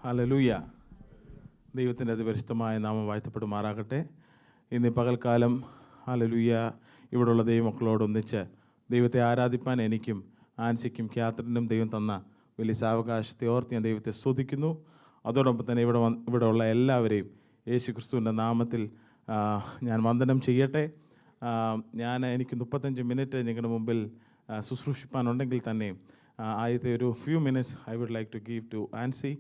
Hallelujah. ദൈവത്തിൻ്റെ അതിപരിശുദ്ധമായ നാമം വാഴ്ത്തപ്പെടുമാറാകട്ടെ. ഇന്ന് പകൽക്കാലം ഹല്ലേലൂയ ഇവിടെയുള്ള ദൈവമക്കളോടൊന്നിച്ച് ദൈവത്തെ ആരാധിപ്പാൻ എനിക്കും ആൻസിക്കും ക്യാത്രിനും ദൈവം തന്ന വലിയ സാവകാശത്തെ ഓർത്ത് ഞാൻ ദൈവത്തെ സ്തുതിക്കുന്നു. അതോടൊപ്പം തന്നെ ഇവിടെയുള്ള എല്ലാവരെയും യേശു ക്രിസ്തുവിൻ്റെ നാമത്തിൽ ഞാൻ വന്ദനം ചെയ്യട്ടെ. എനിക്ക് 35 മിനിറ്റ് നിങ്ങളുടെ മുമ്പിൽ ശുശ്രൂഷിപ്പാനുണ്ടെങ്കിൽ തന്നെ ആദ്യത്തെ ഒരു few minutes I would like to give to Ancy.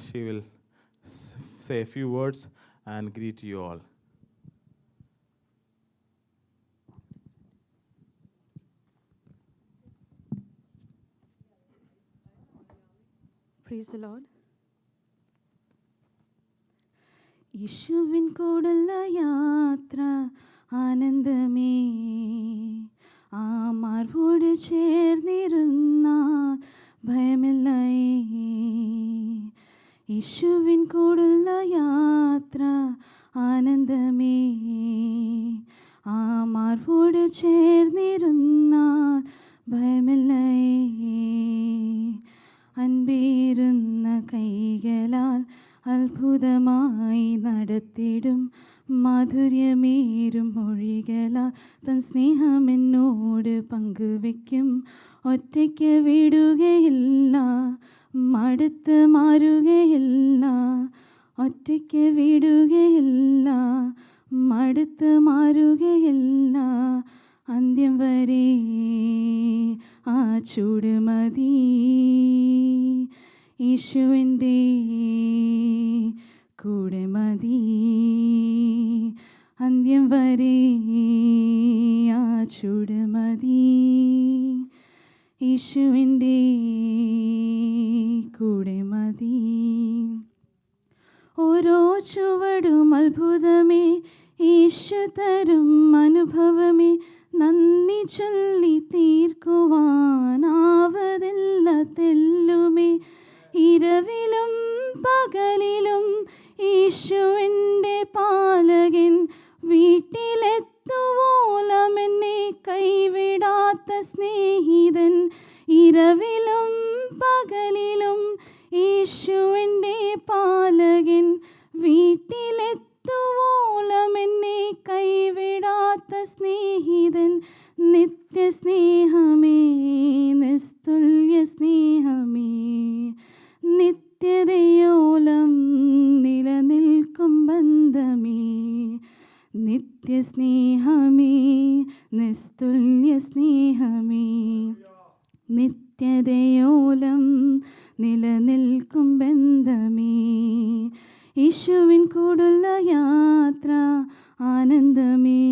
She will say a few words and greet you all. Praise the Lord. യേശുവിൻ കൂടുള്ള യാത്ര ആനന്ദമേ, ആ മാർവോട് ചേർന്നിരുന്നാൽ ഭയമില്ലായേ. യേശുവിൻ കൂടുള്ള യാത്ര ആനന്ദമേ, ആ മാർവോട് ചേർന്നിരുന്നാൽ ഭയമില്ലായേ. അൻപേറുന്ന കൈകളാൽ അത്ഭുതമായി നടത്തിടും, മാധുര്യമേറും മൊഴികളാൽ തൻ സ്നേഹമെന്നോട് പങ്കുവയ്ക്കും. ഒറ്റയ്ക്ക് വിടുകയില്ല, മടുത്ത് മാറുകയില്ല. ഒറ്റയ്ക്ക് വിടുകയില്ല, മടുത്ത് മാറുകയില്ല. അന്ത്യം വരെ ആ ചൂട് മതി. യേശുവിൻ്റെ കൂടെ മതി. അന്ത്യം വരെ ആ ചൂട് മതി. യേശുവിൻ്റെ കൂടെ മതി. ഓരോ ചുവടും അത്ഭുതമേ, യേശു തരും അനുഭവമേ. നന്ദി ചൊല്ലി തീർക്കുവാനാവതില്ല തെല്ലുമേ. ഇരവിലും പകലിലും യേശുവിൻ്റെ പാലകൻ, വീട്ടിലെത്തുവോളം എന്നെ കൈവിടാത്ത സ്നേഹിതൻ. ഇരവിലും പകലിലും യേശുവിൻ്റെ പാലകൻ, വീട്ടിലെത്തുവോളം എന്നെ കൈവിടാത്ത സ്നേഹിതൻ. നിത്യസ്നേഹമേ, നിസ്തുല്യ സ്നേഹമേ, നിത്യതയോളം നിലനിൽക്കും ബന്ധമേ. നിത്യസ്നേഹമേ, നിസ്തുല്യ സ്നേഹമേ, നിത്യതയോളം നിലനിൽക്കും ബന്ധമേ. യേശുവിൻ കൂടുള്ള യാത്ര ആനന്ദമേ,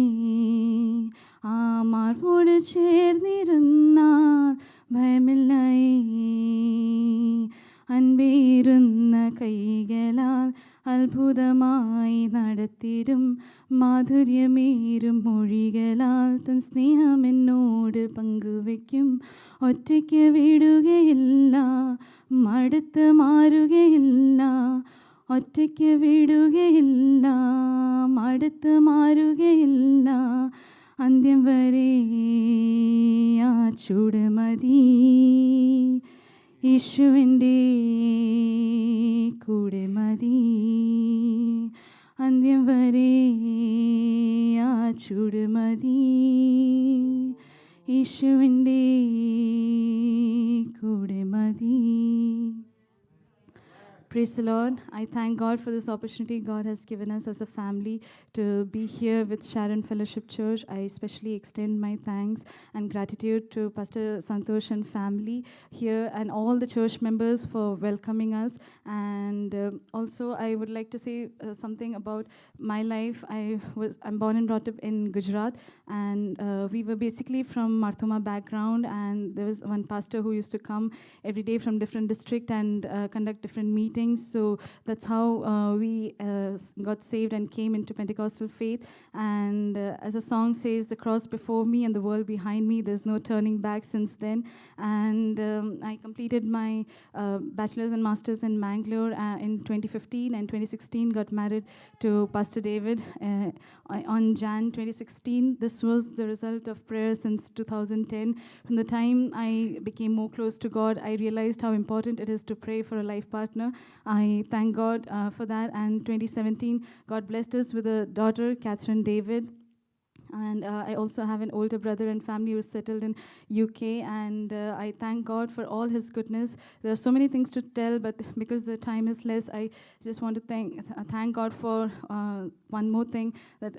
ആ മാർവോട് ചേർന്നിരുന്നാൽ ഭയമില്ലായേ. അൻപേറുന്ന കൈകളാൽ അത്ഭുതമായി നടത്തിടും, മാധുര്യമേറും മൊഴികളാൽ തൻ സ്നേഹമെന്നോട് പങ്കുവയ്ക്കും. ഒറ്റയ്ക്ക് വിടുകയില്ല, മടുത്ത് മാറുകയില്ല. ഒറ്റയ്ക്ക് വിടുകയില്ല, മടുത്ത് മാറുകയില്ല. അന്ത്യം വരെ ആ ചൂട് മതി. യേശുവിൻ്റെ കൂടെ മതി. അന്ത്യം വരെ ആ ചൂട് മതി. യേശുവിൻ്റെ കൂടെ മതി. Praise the Lord. I thank God for this opportunity God has given us as a family to be here with Sharon Fellowship Church. I especially extend my thanks and gratitude to Pastor Santosh and family here and all the church members for welcoming us. And also I would like to say something about my life. I'm born and brought up in Gujarat, and we were basically from Marthoma background, and there was one pastor who used to come every day from different district and conduct different meetings. So that's how we got saved and came into Pentecostal faith. And as a song says, the cross before me and the world behind me, there's no turning back since then. And I completed my bachelor's and master's in Mangalore in 2015, and 2016 got married to Pastor David on Jan 2016. This was the result of prayer since 2010. From the time I became more close to God, I realized how important it is to pray for a life partner. I thank God for that. And 2017, God blessed us with a daughter, Catherine David. And I also have an older brother and family who is settled in UK, and I thank God for all His goodness. There are so many things to tell, but because the time is less, I just want to thank God for one more thing. That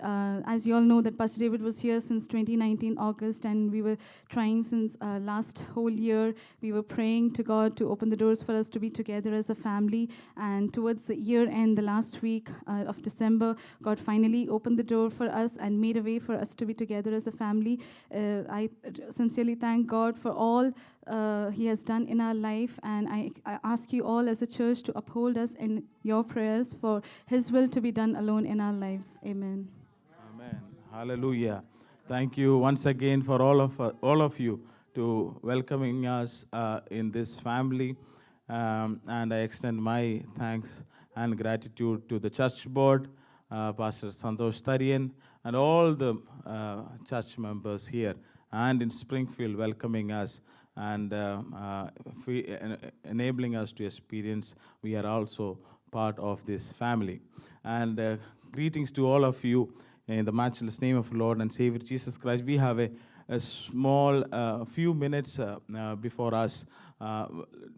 as you all know, that Pastor David was here since 2019 August, and we were trying since last whole year. We were praying to God to open the doors for us to be together as a family. And towards the year end, the last week of December, God finally opened the door for us and made a way for us to be together as a family. I sincerely thank God for all He has done in our life, and I ask you all as a church to uphold us in your prayers for His will to be done alone in our lives. Amen. Amen. Hallelujah. Thank you once again for all of you to welcoming us in this family. And I extend my thanks and gratitude to the church board, Pastor Santosh Tarian, and all the church members here and in Springfield welcoming us and enabling us to experience we are also part of this family. And greetings to all of you in the matchless name of Lord and Savior Jesus Christ. We have a small few minutes before us.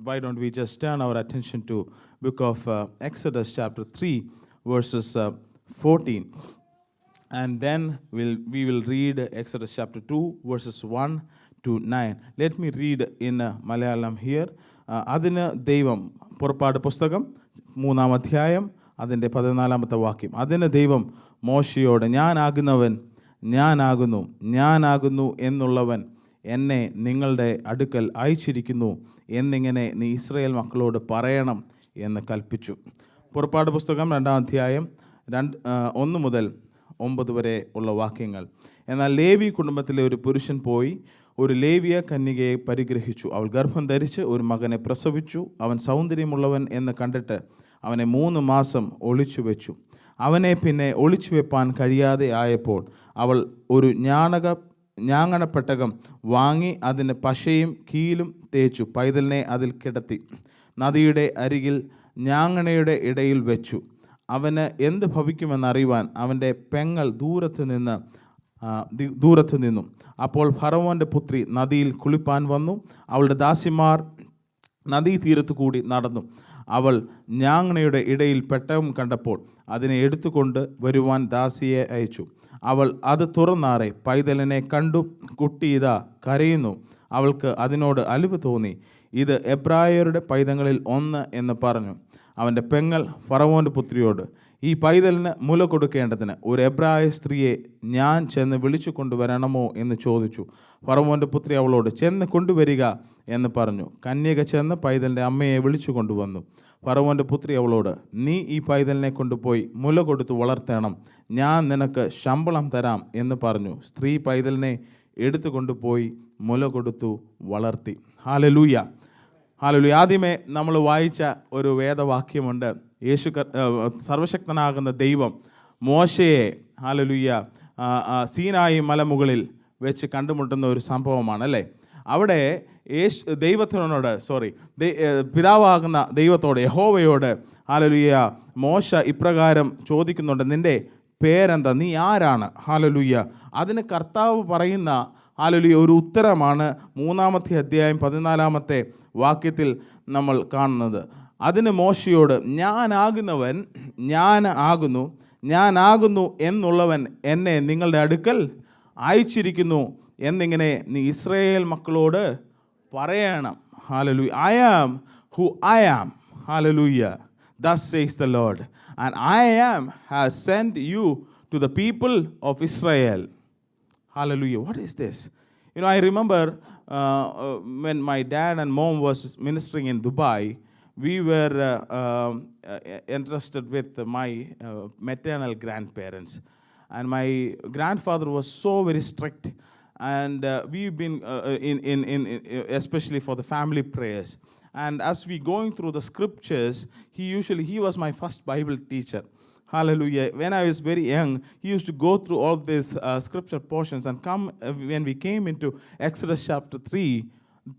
Why don't we just turn our attention to book of Exodus chapter 3 verses 14. And then we will read Exodus chapter 2 verses 1 to 9. Let me read in Malayalam here. അതിന് ദൈവം പുറപ്പാട് പുസ്തകം 3-ാം അധ്യായം അതിൻ്റെ 14-ാമത്തെ വാക്യം. അതിന് ദൈവം മോശയോട് ഞാനാകുന്നു എന്നുള്ളവൻ എന്നെ നിങ്ങളുടെ അടുക്കൽ അയച്ചിരിക്കുന്നു എന്നിങ്ങനെ നീ ഇസ്രായേൽ മക്കളോട് പറയണം എന്ന് കൽപ്പിച്ചു. പുറപ്പാട് പുസ്തകം 2-ാം അധ്യായം 1 മുതൽ 9 വരെ ഉള്ള വാക്യങ്ങൾ. എന്നാൽ ലേവി കുടുംബത്തിലെ ഒരു പുരുഷൻ പോയി ഒരു ലേവിയ കന്യകയെ പരിഗ്രഹിച്ചു. അവൾ ഗർഭം ധരിച്ച് ഒരു മകനെ പ്രസവിച്ചു. അവൻ സൗന്ദര്യമുള്ളവൻ എന്ന് കണ്ടിട്ട് അവനെ 3 മാസം ഒളിച്ചു വെച്ചു. അവനെ പിന്നെ ഒളിച്ചു വെപ്പാൻ കഴിയാതെ ആയപ്പോൾ അവൾ ഒരു ഞാങ്ങണപ്പെട്ടകം വാങ്ങി അതിന് പശയും കീലും തേച്ചു പൈതലിനെ അതിൽ കിടത്തി നദിയുടെ അരികിൽ ഞാങ്ങണയുടെ ഇടയിൽ വെച്ചു. അവന് എന്ത് ഭവിക്കുമെന്നറിയുവാൻ അവൻ്റെ പെങ്ങൾ ദൂരത്തു നിന്നു. അപ്പോൾ ഫറവോൻ്റെ പുത്രി നദിയിൽ കുളിപ്പാൻ വന്നു. അവളുടെ ദാസിമാർ നദീതീരത്തു കൂടി നടന്നു. അവൾ ഞാങ്ങണയുടെ ഇടയിൽ പെട്ടകം കണ്ടപ്പോൾ അതിനെ എടുത്തുകൊണ്ട് വരുവാൻ ദാസിയെ അയച്ചു. അവൾ അത് തുറന്നാറെ പൈതലിനെ കണ്ടു. കുട്ടി ഇതാ കരയുന്നു. അവൾക്ക് അതിനോട് അലിവ് തോന്നി. ഇത് എബ്രായരുടെ പൈതങ്ങളിൽ ഒന്ന് എന്ന് പറഞ്ഞു. അവൻ്റെ പെങ്ങൾ ഫറവോൻ്റെ പുത്രിയോട്, ഈ പൈതലിന് മുല കൊടുക്കേണ്ടതിന് ഒരു എബ്രായ സ്ത്രീയെ ഞാൻ ചെന്ന് വിളിച്ചു കൊണ്ടുവരണമോ എന്ന് ചോദിച്ചു. ഫറവോൻ്റെ പുത്രി അവളോട്, ചെന്ന് കൊണ്ടുവരിക എന്ന് പറഞ്ഞു. കന്യക ചെന്ന് പൈതലിൻ്റെ അമ്മയെ വിളിച്ചു കൊണ്ടുവന്നു. ഫറവോൻ്റെ പുത്രി അവളോട്, നീ ഈ പൈതലിനെ കൊണ്ടുപോയി മുല കൊടുത്തു വളർത്തണം, ഞാൻ നിനക്ക് ശമ്പളം തരാം എന്ന് പറഞ്ഞു. സ്ത്രീ പൈതലിനെ എടുത്തു കൊണ്ടുപോയി മുല കൊടുത്തു വളർത്തി. Hallelujah, hallelujah. ആദ്യമേ നമ്മൾ വായിച്ച ഒരു വേദവാക്യമുണ്ട്. സർവശക്തനാകുന്ന ദൈവം മോശയെ ഹല്ലേലൂയ സീനായി മലമുകളിൽ വെച്ച് കണ്ടുമുട്ടുന്ന ഒരു സംഭവമാണ് അല്ലേ. അവിടെ പിതാവാകുന്ന ദൈവത്തോട് യഹോവയോട് ഹല്ലേലൂയ മോശ ഇപ്രകാരം ചോദിക്കുന്നുണ്ട്, നിൻ്റെ പേരെന്താ, നീ ആരാണ്? ഹല്ലേലൂയ. അതിന് കർത്താവ് പറയുന്ന ഹല്ലേലൂയ ഒരു ഉത്തരമാണ് 3-ാമത്തെ അധ്യായം 14-ാമത്തെ വാക്യത്തിൽ നമ്മൾ കാണുന്നത്. അതിന് മോശയോട് ഞാനാകുന്നു എന്നുള്ളവൻ എന്നെ നിങ്ങളുടെ അടുക്കൽ അയച്ചിരിക്കുന്നു എന്നിങ്ങനെ നീ ഇസ്രായേൽ മക്കളോട് പറയണം. Hallelujah. I am who I am. Hallelujah. Thus says the Lord. And I am has sent you to the people of Israel. Hallelujah. What is this? You know, I remember when my dad and mom was ministering in Dubai, we were entrusted with my maternal grandparents. And my grandfather was so very strict. And we've been especially for the family prayers. And as we going through the scriptures, he was my first Bible teacher. Hallelujah. When I was very young, he used to go through all these scripture portions and when we came into Exodus chapter 3,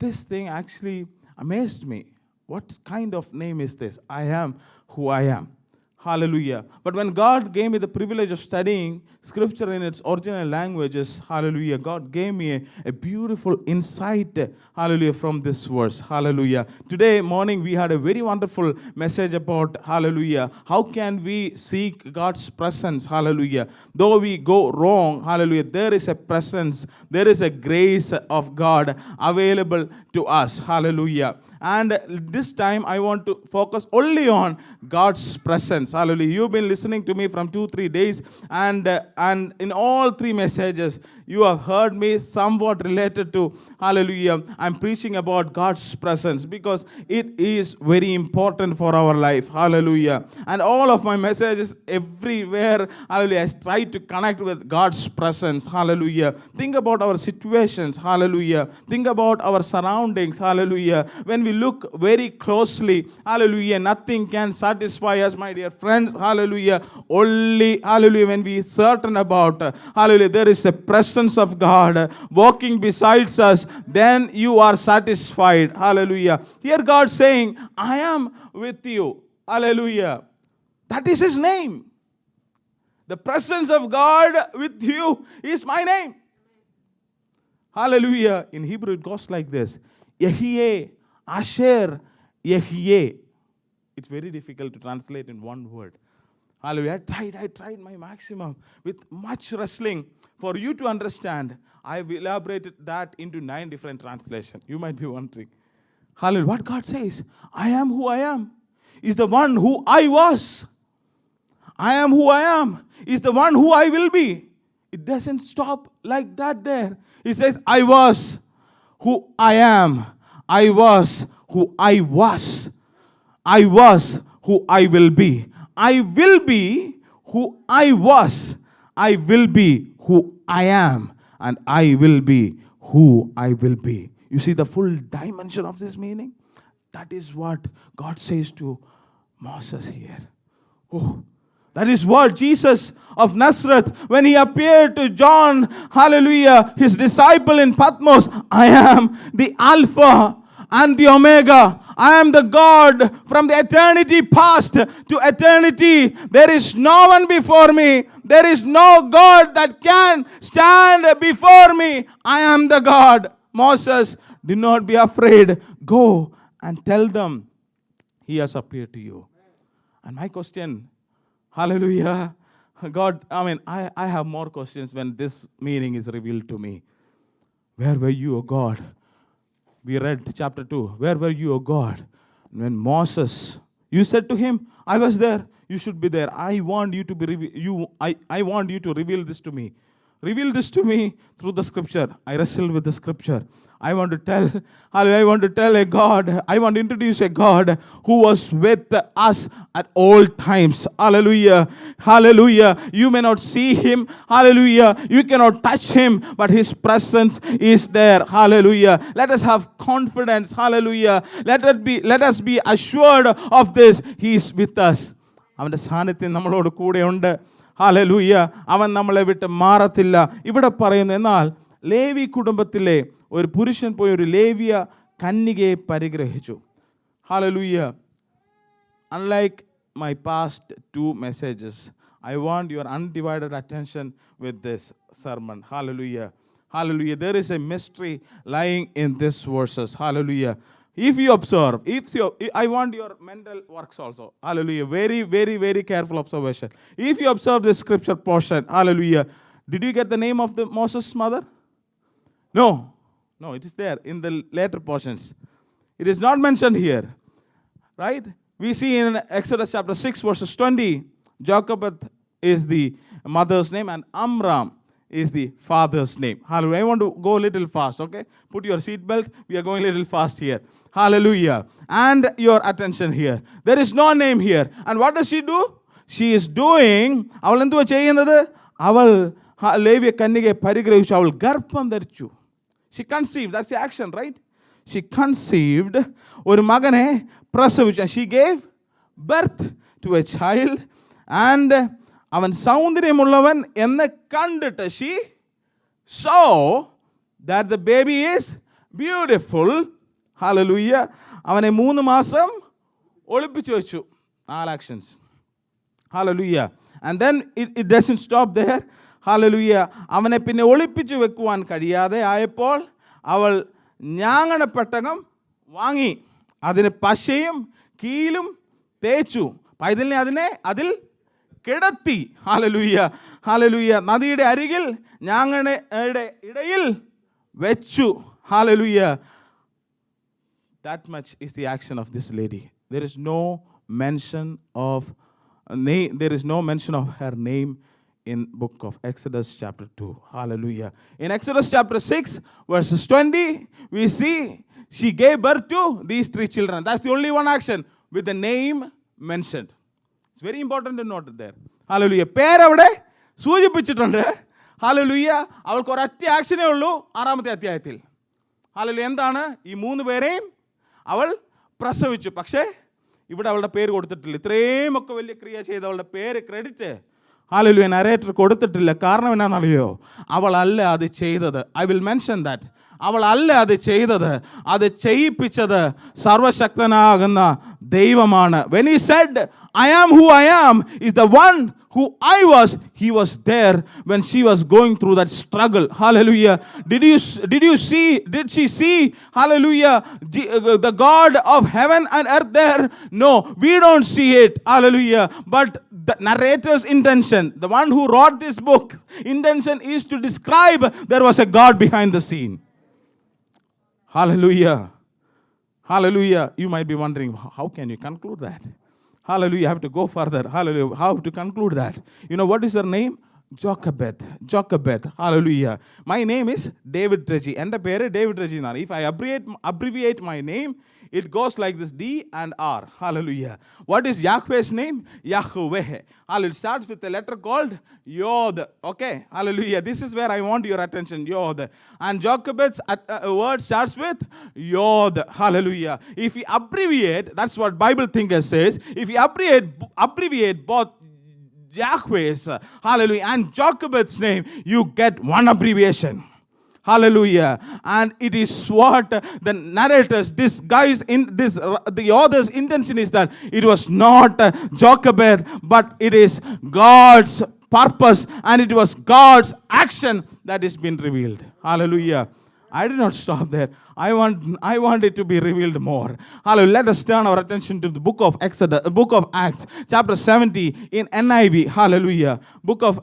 this thing actually amazed me. What kind of name is this? I am who I am. Hallelujah. But when God gave me the privilege of studying scripture in its original languages, hallelujah, God gave me a beautiful insight, hallelujah, from this verse. Hallelujah. Today morning we had a very wonderful message about, hallelujah, how can we seek God's presence, hallelujah. Though we go wrong, hallelujah, there is a presence, there is a grace of God available to us, hallelujah. And this time I want to focus only on God's presence. Hallelujah. You've been listening to me from 2-3 days, and in all 3 messages you have heard me somewhat related to, hallelujah, I'm preaching about God's presence because it is very important for our life. Hallelujah. And all of my messages everywhere, hallelujah, I try to connect with God's presence. Hallelujah. Think about our situations. Hallelujah. Think about our surroundings. Hallelujah. When we look very closely, hallelujah, nothing can satisfy us, my dear friends. Hallelujah. Only, hallelujah, when we are certain about, hallelujah, there is a presence of God walking besides us, then you are satisfied. Hallelujah. Here God saying, I am with you. Hallelujah. That is His name. The presence of God with you is my name. Hallelujah. In Hebrew it goes like this. Yehiye, Asher, Yehiye. It's very difficult to translate in one word. Hallelujah. I tried my maximum with much wrestling for you to understand. I've elaborated that into 9 different translations. You might be wondering. Hallelujah. What God says, I am who I am, is the one who I was. I am who I am, is the one who I will be. It doesn't stop like that there. He says, I was who I am. I was who I was. I was who I will be. I will be who I was. I will be who I am. And I will be who I will be. You see the full dimension of this meaning? That is what God says to Moses here. Oh, that is what Jesus of Nazareth, when he appeared to John, hallelujah, his disciple in Patmos, I am the Alpha and the Omega. I am the God from the eternity past to eternity. There is no one before me. There is no God that can stand before me. I am the God. Moses, do not be afraid. Go and tell them He has appeared to you. And my question, hallelujah, God, I have more questions when this meaning is revealed to me. Where were you, O God? We read chapter 2. Where were you, O God? When Moses, you said to him, I was there. You should be there. I want you to I want you to reveal this to me. Reveal this to me through the scripture. I wrestle with the scripture. I want to tell a God, I want to introduce a God who was with us at all times. Hallelujah. Hallelujah. You may not see Him. Hallelujah. You cannot touch Him, but His presence is there. Hallelujah. Let us have confidence. Hallelujah. Let us be assured of this. He is with us. അവൻ്റെ സാന്നിധ്യം നമ്മളോട് കൂടെയുണ്ട്. Hallelujah. അവൻ നമ്മളെ വിട്ട് മാറത്തില്ല. ഇവിടെ പറയുന്നു, എന്നാൽ ലേവി കുടുംബത്തിലെ ഒരു പുരുഷൻ പോയി ഒരു ലേവ്യ കന്യകയെ പരിഗ്രഹിച്ചു. Hallelujah. Unlike my past 2 messages, I want your undivided attention with this sermon. Hallelujah. Hallelujah. There is a mystery lying in these verses. Hallelujah. If you observe, I want your mental works also. Hallelujah. Very, very, very careful observation. If you observe this scripture portion, hallelujah. Did you get the name of the Moses' mother? No, it is there in the later portions. It is not mentioned here, right? We see in Exodus chapter 6, verses 20, Jochebed is the mother's name and Amram is the father's name. Hallelujah. I want to go a little fast, okay? Put your seatbelt. We are going a little fast here. Hallelujah. And your attention here. There is no name here. And what does she do? She is doing, അവൾ എന്തുവാ ചെയ്യുന്നത്? അവൾ ലേവ്യ കന്യകയെ പരിഗ്രഹിച്ചു. അവൾ ഗർഭം ധരിച്ചു. She conceived. That's the action, right? She conceived. ഒരു മകനെ പ്രസവിച്ചു. She gave birth to a child. And അവൻ സൗന്ദര്യമുള്ളവൻ എന്ന് കണ്ടിട്ട് she saw that the baby is beautiful. Hallelujah. അവനെ 3 മാസം ഒളിപ്പിച്ചു വെച്ചു. 4 actions. Hallelujah. And then it doesn't stop there. Hallelujah. അവനെ പിന്നെ ഒളിപ്പിച്ചു വെക്കുവാൻ കഴിയാതെ ആയപ്പോൾ അവൾ ഞാങ്ങണപ്പെട്ടകം വാങ്ങി അതിന് പശയും കീലും തേച്ചു പൈതലിനെ അതിൽ കിടത്തി. ഹല്ലേലൂയ. ഹല്ലേലൂയ. നദിയുടെ അരികിൽ ഞാങ്ങണയുടെ ഇടയിൽ വെച്ചു. Hallelujah. That much is the action of this lady. There is no mention of her name in book of Exodus chapter 2. Hallelujah. In Exodus chapter 6 verses 20 we see she gave birth to these 3 children. That's the only one action with the name mentioned. It's very important to note it there. Hallelujah. പേരവിടെ സൂചിപ്പിച്ചിട്ടുണ്ട്. Hallelujah. അവൾക്ക് ഒരൊറ്റ ആക്ഷനേ ഉള്ളൂ 6-ാമത്തെ അധ്യായത്തിൽ. Hallelujah. എന്താണ്? ഈ 3 പേരെയും അവൾ പ്രസവിച്ചു. പക്ഷേ ഇവിടെ അവളുടെ പേര് കൊടുത്തിട്ടില്ല. ഇത്രയും ഒക്കെ വലിയ ക്രിയ ചെയ്തവളുടെ പേര് ക്രെഡിറ്റ് ഹല്ലേലൂയ നരേറ്റർ കൊടുത്തിട്ടില്ല. കാരണം എന്നാണെന്നറിയോ? അവളല്ല അത് ചെയ്തത്. I will mention that. അവളല്ല അത് ചെയ്തത്. അത് ചെയ്യിപ്പിച്ചത് സർവശക്തനാകുന്ന ദൈവമാണ്. When he said, I am who I am, is the one who I was. He was there when she was going through that struggle. Hallelujah. Did she see, hallelujah, the God of heaven and earth there? No, we don't see it. Hallelujah. But the narrator's intention, the one who wrote this book, intention is to describe there was a God behind the scene. Hallelujah. Hallelujah. You might be wondering, how can you conclude that? Hallelujah. You have to go further. Hallelujah. How to conclude that? You know what is her name? Jochebed. Hallelujah. My name is David Reggie. Ende pere David Reggie naan. If I abbreviate my name, it goes like this: D and R. Hallelujah. What is Yahweh's name? Yahweh. Hallelujah. It starts with a letter called Yod. Okay. Hallelujah. This is where I want your attention. Yod. And Jochebed's word starts with Yod. Hallelujah. If we abbreviate, that's what Bible thinker says. If we abbreviate both Yahweh's, hallelujah, and Jochebed's name, you get one abbreviation. Hallelujah. And it is what the narrators, the author's intention is that it was not Jochebed, but it is God's purpose and it was God's action that is being revealed. Hallelujah. I did not stop there. I want it to be revealed more. Hallelujah. Let us turn our attention to the book of Acts, chapter 70 in NIV. Hallelujah. Book of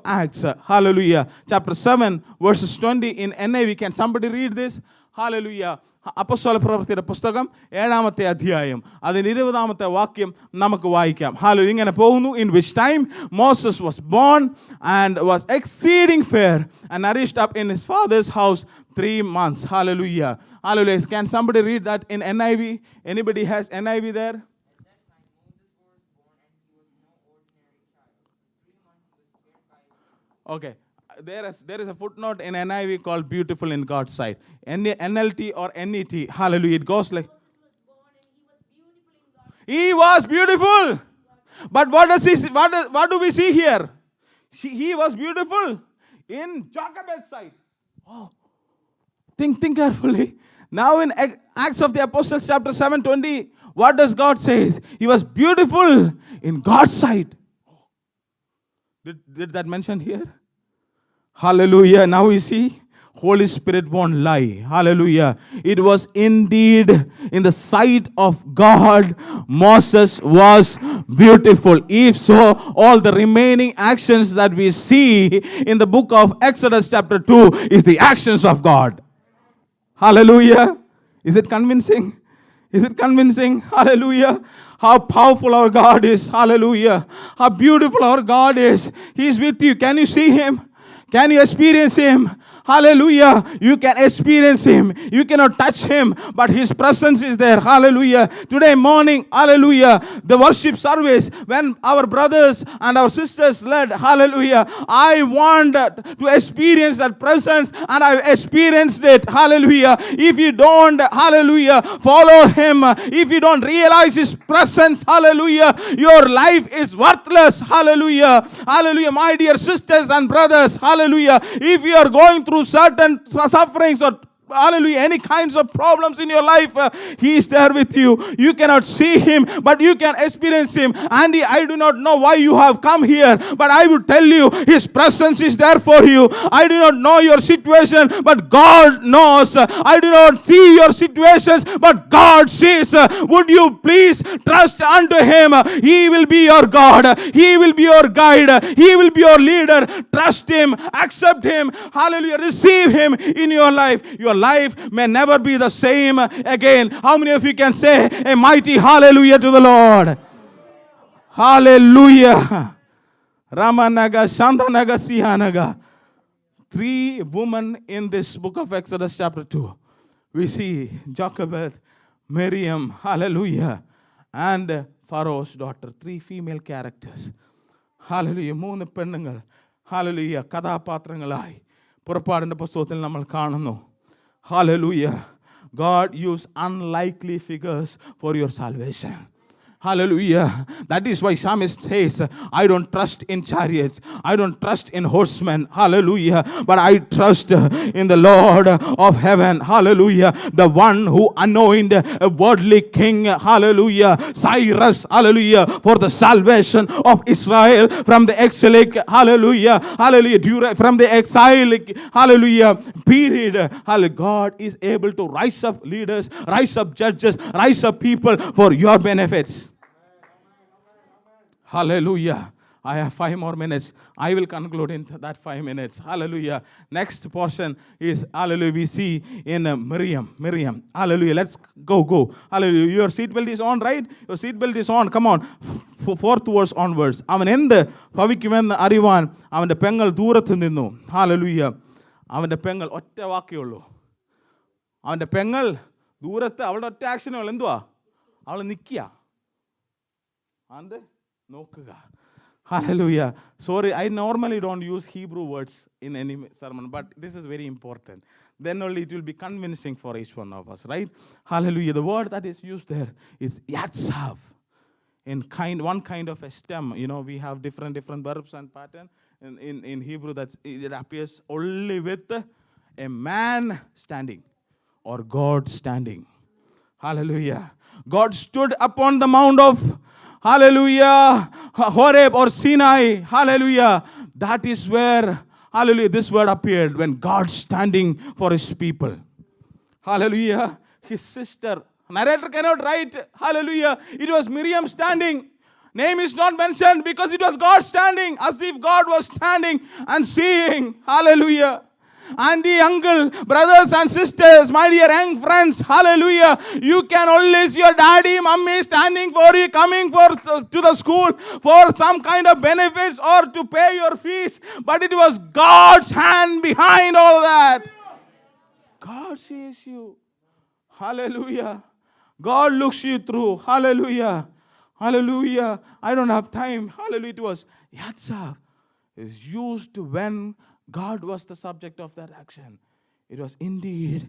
Acts. Hallelujah. Chapter 7 verses 20 in NIV. Can somebody read this? Hallelujah. അപ്പോസ്തല പ്രവൃത്തിയുടെ പുസ്തകം 7-ാമത്തെ അധ്യായം അതിന് 20-ാമത്തെ വാക്യം നമുക്ക് വായിക്കാം. Hallelujah. ഇങ്ങനെ പോകുന്നു. In which time Moses was born and was exceeding fair and nourished up in his father's house 3 months. Hallelujah. Hallelujah. Can somebody read that in NIV? Anybody has NIV there? Okay. There is a footnote in NIV called beautiful in God's sight. NLT or NET. Hallelujah. It goes like, he was beautiful. But what do we see here? He was beautiful in Jochebed's sight. Oh. Think carefully. Now in Acts of the Apostles chapter 7:20, what does God say? He was beautiful in God's sight. Did that mention here? Hallelujah. Now we see Holy Spirit won't lie. Hallelujah. It was indeed in the sight of God, Moses was beautiful. If so, all the remaining actions that we see in the book of Exodus chapter 2 is the actions of God. Hallelujah. Is it convincing? Is it convincing? Hallelujah. How powerful our God is. Hallelujah. How beautiful our God is. He is with you. Can you see him? Can you experience him? Hallelujah. You can experience him. You cannot touch him, but his presence is there. Hallelujah. Today morning, hallelujah, the worship service, when our brothers and our sisters led, hallelujah, I want to experience that presence and I experienced it. Hallelujah. If you don't, hallelujah, follow him, if you don't realize his presence, hallelujah, your life is worthless. Hallelujah. Hallelujah. My dear sisters and brothers, hallelujah, if you are going through certain sufferings or hallelujah, any kinds of problems in your life, He is there with you. You cannot see Him, but you can experience Him. Andy, I do not know why you have come here, but I will tell you, His presence is there for you. I do not know your situation, but God knows. I do not see your situations, but God sees. Would you please trust unto Him? He will be your God. He will be your guide. He will be your leader. Trust Him. Accept Him. Hallelujah. Receive Him in your life. Your life may never be the same again. How many of you can say a mighty hallelujah to the Lord? Hallelujah. Ramanaga, Shandanaga, Sihanaga. 3 women in this book of Exodus chapter 2. We see Jochebed, Miriam, hallelujah, and Pharaoh's daughter. 3 female characters. Hallelujah. 3 പെണ്ണുങ്ങൾ, hallelujah, കഥാപാത്രങ്ങളായി പുറപ്പാടിൻ്റെ പുസ്തകത്തിൽ നമ്മൾ കാണുന്നു. Hallelujah. God used unlikely figures for your salvation. Hallelujah. That is why psalmist says, I don't trust in chariots. I don't trust in horsemen. Hallelujah. But I trust in the Lord of heaven. Hallelujah. The one who anointed a worldly king. Hallelujah. Cyrus. Hallelujah. For the salvation of Israel from the exilic. Hallelujah. Hallelujah. From the exilic. Hallelujah. Period. Hallelujah. God is able to rise up leaders, rise up judges, rise up people for your benefits. Hallelujah. I have 5 more minutes. I will conclude in that 5 minutes. Hallelujah. Next portion is, hallelujah, we see in Miriam. Hallelujah. Let's go. Hallelujah. Your seatbelt is on, right? Your seatbelt is on. Come on. 4th verse onwards. അവൻ എന്ത് ഭവിക്കുമെന്ന് അറിവാൻ അവൻ്റെ പെങ്ങൾ ദൂരത്ത് നിന്നു. Hallelujah. അവൻ്റെ പെങ്ങൾ ഒറ്റ വാക്കേ ഉള്ളൂ. അവൻ്റെ പെങ്ങൾ ദൂരത്ത്, അവളുടെ ഒറ്റ ആക്ഷനേ ഉള്ളൂ. എന്തുവാ? അവൾ നിൽക്കുക. And നോക്കുക. Hallelujah. Sorry, I normally don't use Hebrew words in any sermon, but this is very important. Then only it will be convincing for each one of us, right? Hallelujah. The word that is used there is yatsav. In one kind of a stem. You know, we have different verbs and pattern. In Hebrew, that it appears only with a man standing or God standing. Hallelujah. God stood upon the mount of, hallelujah, Horeb or Sinai. Hallelujah. That is where, hallelujah, this word appeared, when God standing for His people. Hallelujah. His sister, narrator cannot write, hallelujah, it was Miriam standing. Name is not mentioned because it was God standing, as if God was standing and seeing. Hallelujah. Auntie, uncle, brothers and sisters, my dear young friends, hallelujah. You can only see your daddy, mummy standing for you, coming to the school for some kind of benefits or to pay your fees. But it was God's hand behind all that. God sees you. Hallelujah. God looks you through. Hallelujah. Hallelujah. I don't have time. Hallelujah. It was Yatsav. Is used when God was the subject of that action. It was indeed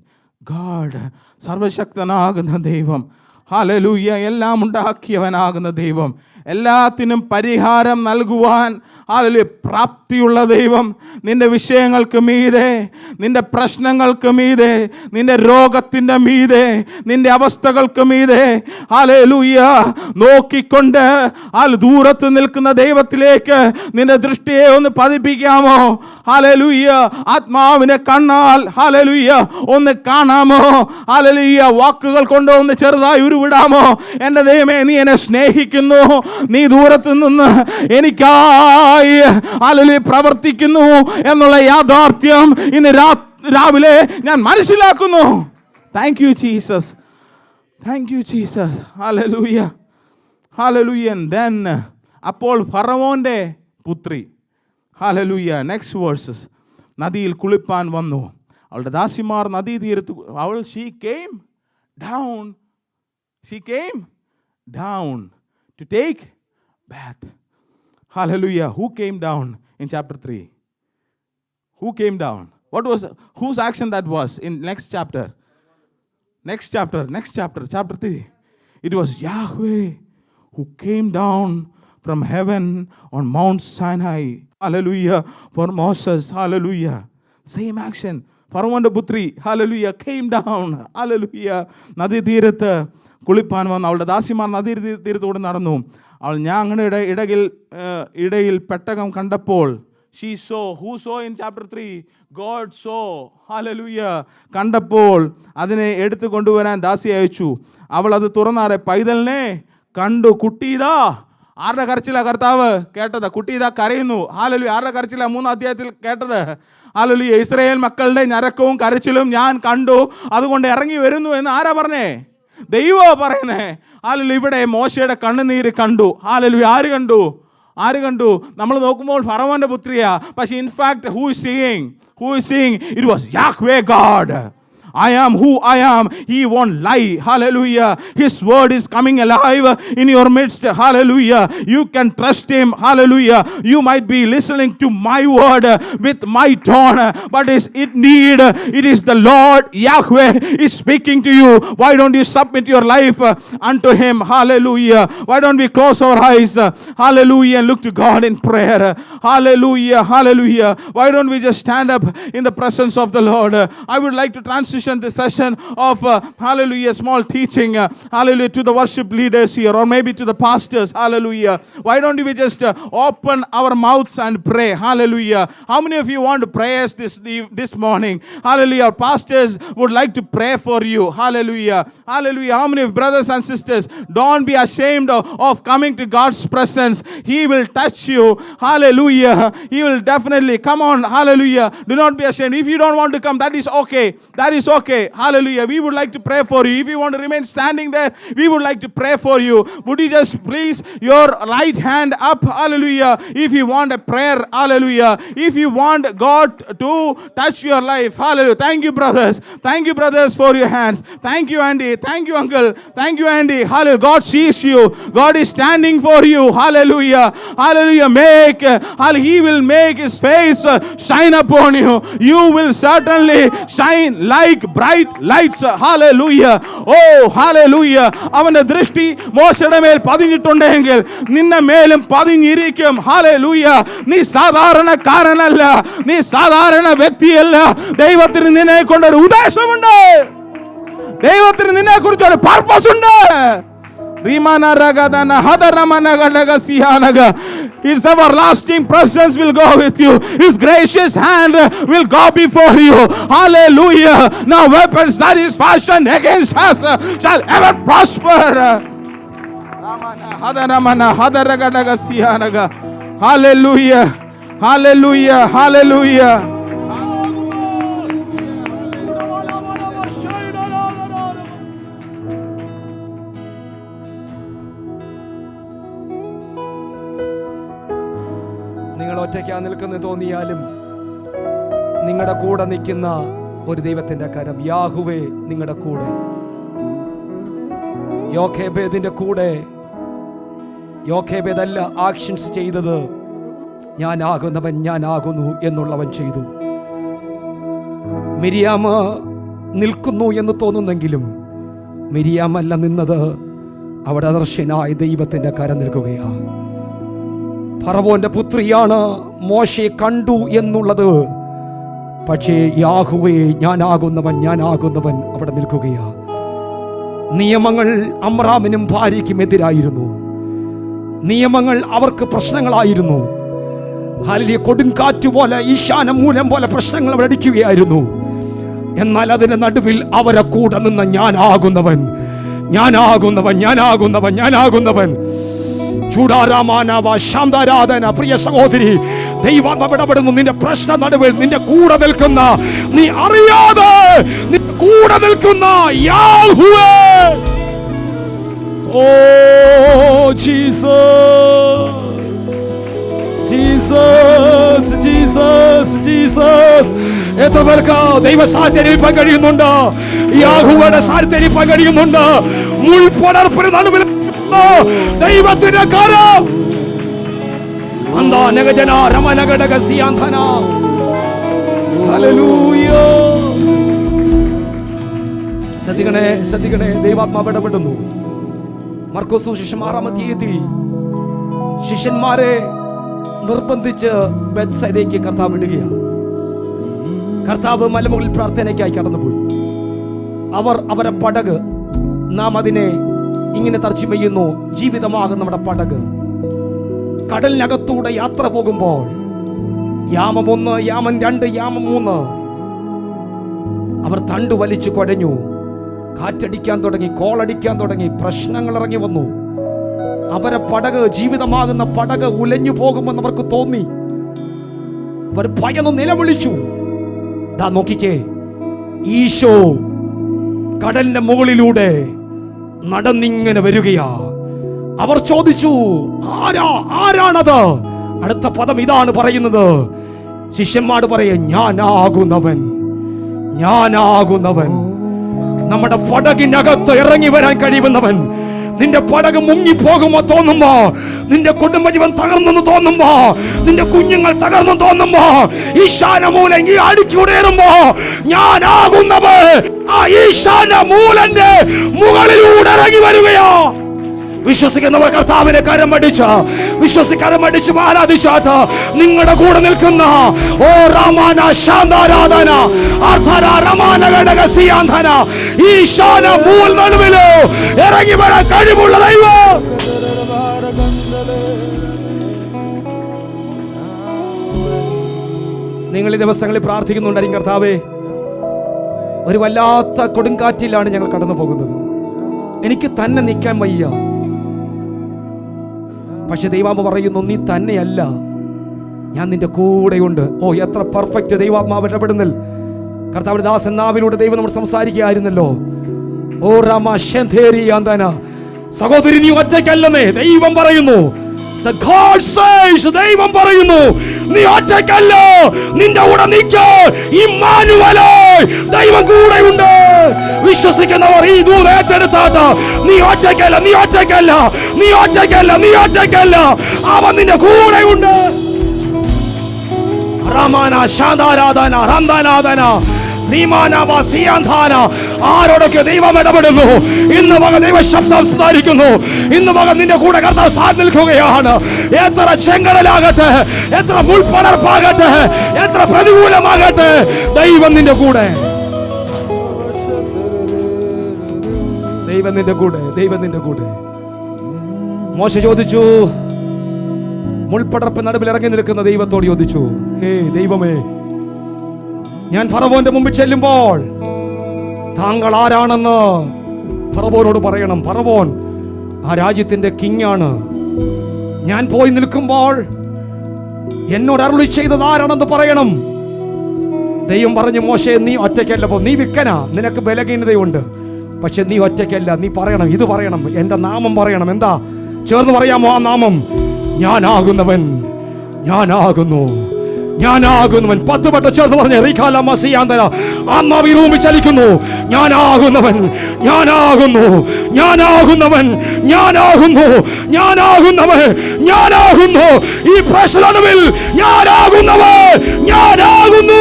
God. സർവശക്തനാകുന്ന ദൈവം. Hallelujah. എല്ലാം ഉണ്ടാക്കിയവനാകുന്ന ദൈവം. എല്ലാത്തിനും പരിഹാരം നൽകുവാൻ hallelujah പ്രാപ്തിയുള്ള ദൈവം. നിന്റെ വിഷയങ്ങൾക്ക് മീതെ, നിന്റെ പ്രശ്നങ്ങൾക്ക് മീതെ, നിന്റെ രോഗത്തിൻ്റെ മീതെ, നിന്റെ അവസ്ഥകൾക്ക് മീതെ ഹല്ലേലൂയ നോക്കിക്കൊണ്ട് ദൂരത്ത് നിൽക്കുന്ന ദൈവത്തിലേക്ക് നിന്റെ ദൃഷ്ടിയെ ഒന്ന് പതിപ്പിക്കാമോ? ഹല്ലേലൂയ. ആത്മാവിനെ കണ്ണാൽ ഹല്ലേലൂയ ഒന്ന് കാണാമോ? ഹല്ലേലൂയ. വാക്കുകൾ കൊണ്ട് ഒന്ന് ചെറുതായി ഉരുവിടാമോ? എൻ്റെ ദൈവമേ, നീ എന്നെ സ്നേഹിക്കുന്നു, നീ ദൂരത്ത് നിന്ന് എനിക്കായി ഹല്ലേലൂയ പ്രവർത്തിക്കുന്നു എന്നുള്ള യാഥാർത്ഥ്യം ഇന്ന് രാവിലെ ഞാൻ മനസ്സിലാക്കുന്നു. Thank you Jesus. Thank you Jesus. Hallelujah. Hallelujah. Then അപ്പോൾ ഫറവോന്റെ പുത്രി, ഹല്ലേലൂയ, നെക്സ്റ്റ് വേഴ്സസ്, നദിയിൽ കുളിപ്പാൻ വന്നു. അവളുടെ ദാസിമാർ നദീ തീരത്ത്, അവൾ she came down to take bath. Hallelujah. Who came down in chapter 3? Who came down? Whose action that was in next chapter? Chapter 3. It was Yahweh who came down from heaven on Mount Sinai. Hallelujah. For Moses. Hallelujah. Same action. ഫറവോന്റെ പുത്രി hallelujah came down hallelujah നദീതീരത്ത് കുളിപ്പാൻ വന്നു. അവളുടെ ദാസിമാർ നദീതീരത്തോടെ നടന്നു. അവൾ ഞാങ്ങയുടെ ഇടയിൽ പെട്ടകം കണ്ടപ്പോൾ she saw, who saw in chapter 3? God saw, hallelujah. കണ്ടപ്പോൾ അതിനെ എടുത്തു കൊണ്ടുവരാൻ ദാസി അയച്ചു. അവൾ അത് തുറന്നാറെ പൈതലിനെ കണ്ടു. കുട്ടിയിതാ. ആരുടെ കരച്ചിലാ കർത്താവ് കേട്ടത്? കുട്ടിയിതാ കരയുന്നു. ഹല്ലേലൂയ. ആരുടെ കരച്ചിലാ 3-ാം അധ്യായത്തിൽ കേട്ടത്? ഹല്ലേലൂയ. ഇസ്രായേൽ മക്കളുടെ ഞരക്കവും കരച്ചിലും ഞാൻ കണ്ടു, അതുകൊണ്ട് ഇറങ്ങി വരുന്നു എന്ന് ആരാ പറഞ്ഞേ? ദൈവമാ പറയുന്നേ. ഹല്ലേലൂയ. ഇവിടെ മോശയുടെ കണ്ണുനീര് കണ്ടു. ഹല്ലേലൂയ. ആര് കണ്ടു? നമ്മൾ നോക്കുമ്പോൾ ഫറവോന്റെ പുത്രിയാ. പക്ഷേ in fact who is seeing? It was Yahweh God. I am who I am. He won't lie. Hallelujah. His word is coming alive in your midst. Hallelujah. You can trust him. Hallelujah. You might be listening to my word with my tone, but it is the Lord Yahweh is speaking to you. Why don't you submit your life unto him? Hallelujah. Why don't we close our eyes? Hallelujah. And look to God in prayer. Hallelujah. Hallelujah. Why don't we just stand up in the presence of the Lord? I would like to transition this session of hallelujah small teaching hallelujah to the worship leaders here, or maybe to the pastors. Hallelujah. Why don't we just open our mouths and pray? Hallelujah. How many of you want to pray this morning? Hallelujah. Our pastors would like to pray for you. Hallelujah. Hallelujah. How many of brothers and sisters, don't be ashamed of coming to God's presence. He will touch you. Hallelujah. He will definitely come on. Hallelujah. Do not be ashamed. If you don't want to come, that is okay. Okay. Hallelujah. We would like to pray for you. If you want to remain standing there, we would like to pray for you. Would you just please your right hand up? Hallelujah. If you want a prayer. Hallelujah. If you want God to touch your life. Hallelujah. Thank you, brothers. Thank you, brothers, for your hands. Thank you, Andy. Thank you, uncle. Thank you, Andy. Hallelujah. God sees you. God is standing for you. Hallelujah. Hallelujah. He will make his face shine upon you. You will certainly shine like bright lights. Hallelujah. Oh, hallelujah. അവന്റെ ദൃഷ്ടി മോശയുടെ മേൽ പതിഞ്ഞിട്ടുണ്ടെങ്കിൽ നിന്നെ മേലും പതിഞ്ഞിരിക്കും. Hallelujah. നീ സാധാരണക്കാരനല്ല, നീ സാധാരണ വ്യക്തിയല്ല. ദൈവത്തിന് നിന്നെ കൊണ്ടൊരു ഉദ്ദേശമുണ്ട്. ദൈവത്തിന് നിന്നെ കുറിച്ചൊരു പർപ്പസ് ഉണ്ട്. His everlasting presence will go with you. His gracious hand will go before you. Hallelujah. No weapons that is fashioned against us shall ever prosper. Hallelujah. Hallelujah. Hallelujah. ഒറ്റയ്ക്കാ നിൽക്കുന്ന തോന്നിയാലും നിങ്ങളുടെ കൂടെ നിൽക്കുന്ന ഒരു ദൈവത്തിന്റെ കരം യാഹുവേ നിങ്ങളുടെ കൂടെ. യോഖേബേദിന്റെ കൂടെ യോഖേബേദല്ല ആക്ഷൻസ് ചെയ്തത്, ഞാനാകുന്നവൻ ഞാനാകുന്നു എന്നുള്ളവൻ ചെയ്തു. മിരിയാമ നിൽക്കുന്നു എന്ന് തോന്നുന്നെങ്കിലും മിരിയാമല്ല നിന്നത്, അവിടെ അദർശനായ ദൈവത്തിന്റെ കരം നിൽക്കുകയാണ്. ഫറവോന്റെ പുത്രിയാണ് മോശയെ കണ്ടു എന്നുള്ളത്, പക്ഷേ യാഹുവേ ഞാനാകുന്നവൻ അവിടെ നിൽക്കുകയാ. നിയമങ്ങൾ അമ്രാമിനും ഭാര്യയ്ക്കും എതിരായിരുന്നു. നിയമങ്ങൾ അവർക്ക് പ്രശ്നങ്ങളായിരുന്നു. ഹല്ലേലൂയ. കൊടുങ്കാറ്റ് പോലെ ഈശാന മൂലം പോലെ പ്രശ്നങ്ങൾ അവിടെ അടിക്കുകയായിരുന്നു. എന്നാൽ അതിന്റെ നടുവിൽ അവരെ കൂടെ നിന്ന് ഞാനാകുന്നവൻ ചൂടാരാമാനവ ശാന്താരാധന. പ്രിയ സഹോദരി, ദൈവം ഇടപെടുന്നു. നിന്റെ പ്രശ്ന നടുവിൽ നിന്റെ കൂടെ നിൽക്കുന്ന, നീ അറിയാതെ നിന്റെ കൂടെ നിൽക്കുന്ന യാഹ്വേ. Oh Jesus. എത്രപേർക്ക് ദൈവ സാന്നിധ്യം കഴിയുന്നുണ്ട്? യാഹ്വയുടെ സാന്നിധ്യം കഴിയുന്നുണ്ട്. മുൾപടർപ്പിന് നടുവിൽ ദൈവത്തിന്റെ കരം. ശ്രദ്ധിക്കണേ, ദൈവാത്മാവ് ഇടപെടുന്നു. മർക്കോസ് സുവിശേഷം 6-ാം അധ്യായത്തിൽ ശിഷ്യന്മാരെ നിർബന്ധിച്ച് ബെത്സൈദയ്ക്ക് കർത്താവ് വിടുകയാണ്. കർത്താവ് മലമുകളിൽ പ്രാർത്ഥനയ്ക്കായി കടന്നുപോയി. അവരെ പടക്, നാം അതിനെ ഇങ്ങനെ തർജ്ജിമ ചെയ്യുന്നു, ജീവിതമാകും നമ്മുടെ പടക്. കടലിനകത്തൂടെ യാത്ര പോകുമ്പോൾ യാമം 1, യാമം 2, യാമം 3 അവർ തണ്ടു വലിച്ചു കുഴഞ്ഞു. കാറ്റടിക്കാൻ തുടങ്ങി, കോളടിക്കാൻ തുടങ്ങി, പ്രശ്നങ്ങൾ ഇറങ്ങി വന്നു. അവരെ പടക്, ജീവിതമാകുന്ന പടക് ഉലഞ്ഞു പോകുമെന്ന് അവർക്ക് തോന്നി. അവർ ഭയന്ന് നിലവിളിച്ചു. ദാ നോക്കിക്കേ, ഈശോ കടലിന്റെ മുകളിലൂടെ നടന്നിങ്ങനെ വരികയാ. അവർ ചോദിച്ചു, ആരാണത്? അടുത്ത പദം ഇതാണ് പറയുന്നത്. ശിഷ്യന്മാർ പറയ, ഞാനാകുന്നവൻ. നമ്മുടെ പടകിനകത്ത് ഇറങ്ങി വരാൻ കഴിയുന്നവൻ. നിന്റെ പടക് മുങ്ങിപ്പോകുമോ തോന്നുമ്പോ, നിന്റെ കുടുംബജീവൻ തകർന്നെന്ന് തോന്നുമ്പോ, നിന്റെ കുഞ്ഞുങ്ങൾ തകർന്നു തോന്നുമ്പോ, ഈശാന മൂലം ഈ അടിച്ചുടേറുമ്പോ, ഞാനാകുന്നവൻ ആ ഈശാന മൂലന്റെ മുകളിലൂടെ ഇറങ്ങി വരികയോ. വിശ്വസിക്കുന്നവർ കർത്താവിനെ കരമടിച്ച് ആരാധിച്ചാട്ട് നിങ്ങളുടെ കൂടെ നിൽക്കുന്ന ഓ രാമാന ശാന്താരാധന അർത്ഥന രമാന ഘടകസിയാന്ധന ഈശാന മൂൽ നടുവിലോ ഇറങ്ങി വരാൻ കഴിവുള്ള ദൈവം. നിങ്ങൾ ഈ ദിവസങ്ങളിൽ പ്രാർത്ഥിക്കുന്നുണ്ടായിരിക്കും, കർത്താവേ, ഒരു വല്ലാത്ത കൊടുങ്കാറ്റിലാണ് ഞങ്ങൾ കടന്നു പോകുന്നത്, എനിക്ക് തന്നെ നിൽക്കാൻ വയ്യ. പക്ഷെ ദൈവാത്മാവ് പറയുന്നു, നീ തന്നെയല്ല, ഞാൻ നിന്റെ കൂടെയുണ്ട്. ഓ, എത്ര പെർഫെക്റ്റ് ദൈവാത്മാവ് ഇടപെടുന്നിൽ. കർത്താവിന്റെ ദാസൻ നാവിലൂടെ ദൈവം നമ്മൾ സംസാരിക്കുകയായിരുന്നല്ലോ. ഓ രാമ ശേന്തേരി ആന്തന, സഹോദരി നീ ഒറ്റയ്ക്കല്ലെന്നേ ദൈവം പറയുന്നു. The God says, ദൈവം പറയുന്നു, നീ ഒറ്റയ്ക്കല്ല, നിന്റെ കൂടെ നിൽക്ക്. ഇമ്മാനുവലായി ദൈവം കൂടെയുണ്ട്. വിശ്വസിക്കുന്നവർ ഈ ദൂത് ഏറ്റെടുത്താട്ട്, നീ ഒറ്റയ്ക്കല്ല, അവൻ നിന്റെ കൂടെയുണ്ട്. റമാന ശാന്താരാധന റന്ദനാധന ആരോടൊക്കെ ദൈവം ഇടപെടുന്നു. ഇന്ന് മകൻ ദൈവ ശബ്ദം സംസാരിക്കുന്നു. ഇന്ന് മകൻ നിന്റെ കൂടെ കർത്താവ് സാധി നിൽക്കുകയാണ്. എത്ര ചെങ്കടലാകട്ടെ, എത്ര മുൾപ്പടർപ്പാകട്ടെ, എത്ര പ്രതികൂലമാകട്ടെ, ദൈവം നിന്റെ കൂടെ. ദൈവം നിന്റെ കൂടെ. മോശ ചോദിച്ചു, മുൾപ്പടർപ്പ് നടുവിൽ ഇറങ്ങി നിൽക്കുന്ന ദൈവത്തോട് ചോദിച്ചു, ഹേ ദൈവമേ, ഞാൻ ഫറവോന്റെ മുമ്പിൽ ചെല്ലുമ്പോൾ താങ്കൾ ആരാണെന്ന് ഫറവോനോട് പറയണം. ഫറവോൻ ആ രാജ്യത്തിന്റെ കിങ് ആണ്. ഞാൻ പോയി നിൽക്കുമ്പോൾ എന്നോട് അരുളി ചെയ്തത് ആരാണെന്ന് പറയണം. ദൈവം പറഞ്ഞു, മോശേ, നീ ഒറ്റയ്ക്കല്ല, നീ വിക്കനാ, നിനക്ക് ബലഹീനതയുണ്ട്, പക്ഷെ നീ ഒറ്റയ്ക്കല്ല, നീ പറയണം, ഇത് പറയണം, എന്റെ നാമം പറയണം. എന്താ ചേർന്ന് പറയാമോ ആ നാമം? ഞാനാകുന്നവൻ. 10 വട്ടം ചേർന്ന് പറഞ്ഞ ആത്മാവ് ഈ റൂമിൽ ചലിക്കുന്നു. ഞാനാകുന്നവൻ. ഈ പ്രശ്നത്തിൽ ഞാനാകുന്നു.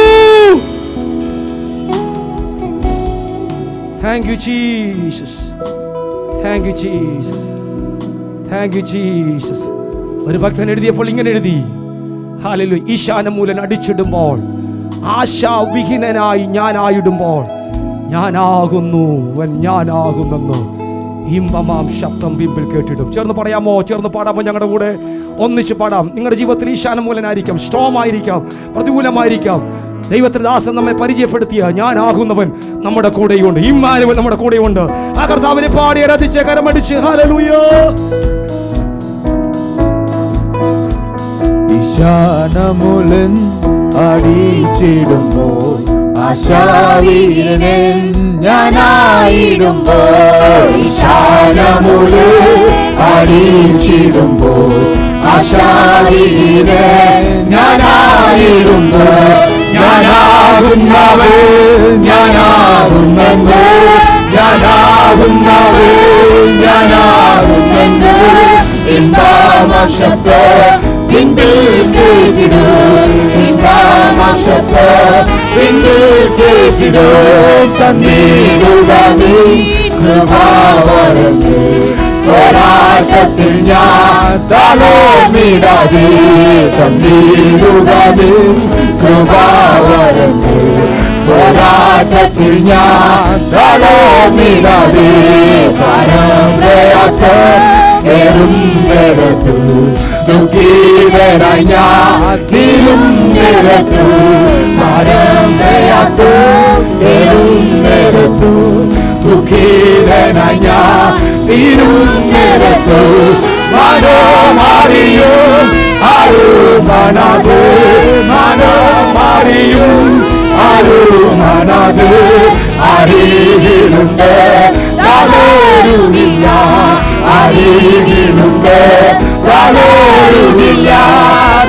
Thank you Jesus. ഒരു ഭക്തൻ എഴുതിയപ്പോൾ ഇങ്ങനെ എഴുതി, ഹല്ലേലൂയ, ഈശാനമൂലൻ അടിച്ചിടുമ്പോൾ, ആശാവിഹീനനായി ഞാനായിടുമ്പോൾ, ഞാനാകുന്നെന്ന് ഇമ്പമാം ശബ്ദം ബിംബിൽ കേട്ടിടും. ചേർന്ന് പറയാമോ? ചേർന്ന് പാടാമോ? ഞങ്ങളുടെ കൂടെ ഒന്നിച്ച് പാടാം. നിങ്ങളുടെ ജീവിതത്തിൽ ഈശാനമൂലനായിരിക്കാം, സ്റ്റോം ആയിരിക്കാം, പ്രതികൂലമായിരിക്കാം. ദൈവത്തിന്റെ ദാസൻ നമ്മെ പരിചയപ്പെടുത്തിയ ഞാനാകുന്നവൻ നമ്മുടെ കൂടെയുണ്ട്. ഇമ്മാനുവൽ നമ്മുടെ കൂടെയുണ്ട്. ആ കർത്താവിനെ പാടി ആരാധിച്ച് കരമടിച്ച് ഹല്ലേലൂയ. ഈശാനമൂലൻ അടിച്ചിടുമ്പോൾ, ആശാവീരൻ ഞാനായിടുമ്പോൾ, ഈശാനമൂലൻ അടിച്ചിടുമ്പോൾ, ആശാവീരൻ ഞാനായിടുമ്പോൾ, ഞാനാകുന്നവൻ ഇമ്പാമശബ്ദ പിന്നിൽ കേട്ടിടൂ. തന്നിടുക നീ കൃപാവരങ്ങൾ, പോരാട്ടത്തിൽ ഞാൻ തളർന്നിടാതെ. തന്നിടുക നീ കൃപാവരങ്ങൾ, പോരാട്ടത്തിൽ ഞാൻ തളർന്നിടാതെ പ്രയാസേറും നേരത്തു ദുഃഖിതനായി ഞാൻ നീളും നേരത്തു പ്രയാസേറും നേരത്തു ദുഃഖിതനായി ഞാൻ നീളും നേരത്തു മനോമാരിയും ആരുമനത് മനോമാരിയും ആരുമനത് അരികിലുണ്ട് തളരുകില്ല അരികിലുണ്ട് തളരുകില്ല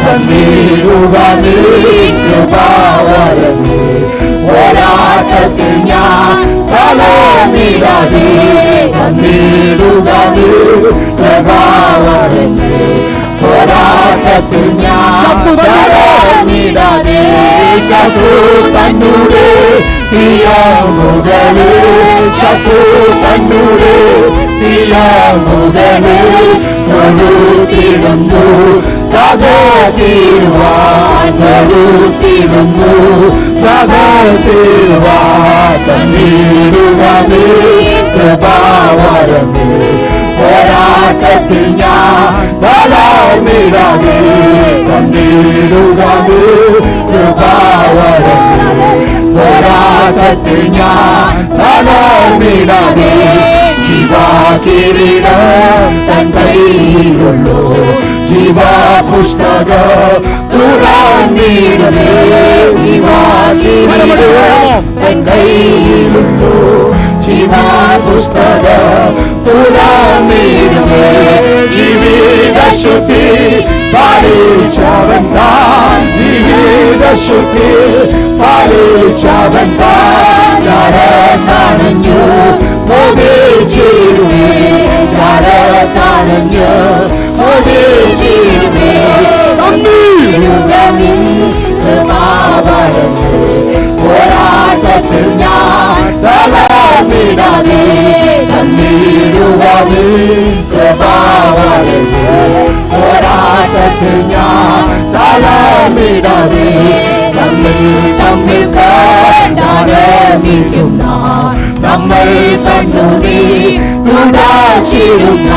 തന്നിടുക നീ കൃപാവരമേ പോരാട്ടത്തിൽ ഞാൻ തളർന്നിടാതെ തന്നിടുക നീ കൃപാവരമേ പോരാട്ടത്തിൽ ഞാൻ തളർന്നിടാതെ ശത്രു തന്നൂടെ തീയാമുകള് ശത്രു തന്നൂടെ തീയാമുകള് കൊടുത്തിടുന്നു തകർത്തിടുവാൻ കൊടുത്തിടുന്നു തകർത്തിടുവാൻ തന്നിടുക നീ കൃപാവരമേ പോരാട്ടത്തിൽ ഞാൻ തളർന്നിടാതെ തന്നിടുക നീ കൃപാവരമേ പോരാട്ടത്തിൽ ഞാൻ തളർന്നിടാതെ ജീവകിരീടം തൻ കയ്യിലുള്ളൂ ജീവപുസ്തകം തുറന്നിടമേ ജീവകിരീടം തൻ കയ്യിലുള്ളൂ ജീവപുസ്തകം തുറന്നിടമേ ജീവിതശുദ്ധി പാലിച്ചവൻ താൻ ജീവിതശുദ്ധി പാലിച്ചവൻ താൻ ചരത്തണഞ്ഞു മോദിച്ചിടുമേ ചരത്തണഞ്ഞു മോദിച്ചിടുമേ തന്നിടുക നിൻ കൃപാവരമേ പോരാട്ടത്തിൽ ഞാൻ തളർന്നിടാതെ തന്നിടുക നിൻ കൃപാവരമേ പോരാട്ടത്തിൽ ഞാൻ തളർന്നിടാതെ തമ്മിൽ തമ്മിൽ കണ്ടറിഞ്ഞിരിക്കുന്ന നമ്മൾ കണ്ണുനീ തുടാച്ചിടുന്ന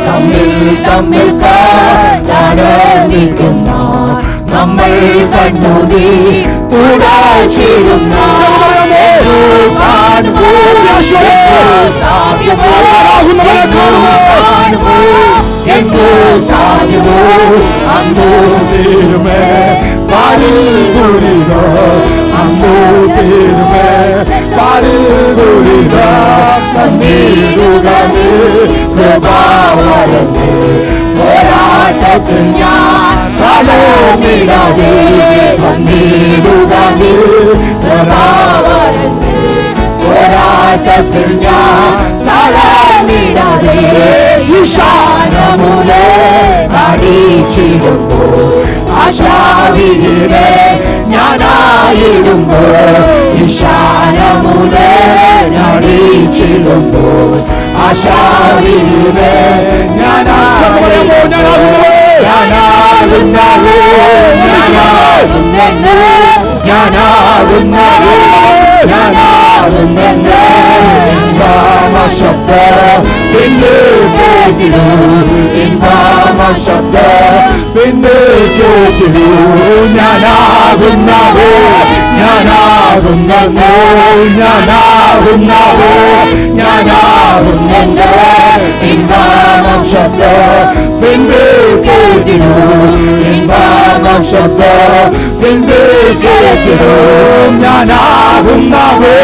തമ്മിൽ തമ്മിൽ കണ്ടറിഞ്ഞിരിക്കുന്ന നമ്മൾ കണ്ണുനീ തുടാച്ചിടുന്ന എന്തോ സാധ്യമോ അന്തോ തീരുമേ പാലിൽ കുളിരോ അന്തോ തീരുമേ പാലിൽ കുളിരോ തന്നിടുക നീ കൃപാവരമേ പോരാട്ടത്തിൽ ഞാൻ തളർന്നിടാതെ തന്നിടുക നീ കൃപാവരമേ പോരാട്ടത്തിൽ ഞാൻ തളർന്നിടാതെ ഈശാനമൂലെ അടിച്ചിടുമ്പോ ആശാവിഹിരെ ഞാനായിടുമ്പോ ഈശാനമൂലെ അടിച്ചിടുമ്പോ ആശാവിഹിരെ ഞാനാകുന്നു ശബ്ദം പിന്നെ കേട്ടിടൂ ഇൻപാമ ശബ്ദം പിന്നെ കേട്ടിടൂ ഞാനാകുന്നവോ ഞാനാകുന്നോ ഞാനാകുന്നവോ ഞാനാകുന്നെന്ന് ഇൻപാമ ശബ്ദം പിന്നെ കേട്ടിടൂ ഇൻപാമ ശബ്ദം പിന്നെ കേട്ടിടൂ ഞാനാകുന്നവോ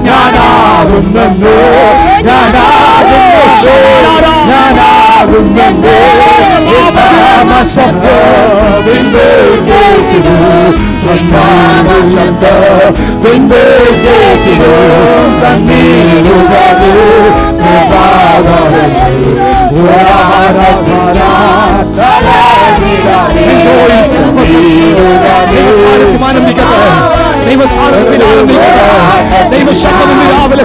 ഞാനാകുന്നെന്ന് ഞാനാകുന്നെന്ന് ഇൻപാമ ശബ്ദം പിന്നെ കേട്ടിടൂ ഇൻപാമ ശബ്ദം പിന്നെ കേട്ടിടൂ തന്നിടുക നീ കൃപാവരമേ പോരാട്ടത്തിൽ ഞാൻ തളർന്നിടാതെ ആനന്ദിക്കട്ടെ ദൈവസ്ഥാനത്തിൽ ആനന്ദിക്കട്ടെ ദൈവശബ്ദം രാവിലെ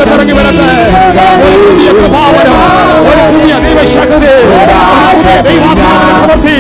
തുടങ്ങി വരട്ടെ ഒരു പുതിയ കൃപാവരം ഒരു പുതിയ ദൈവശക്തി പ്രവൃത്തി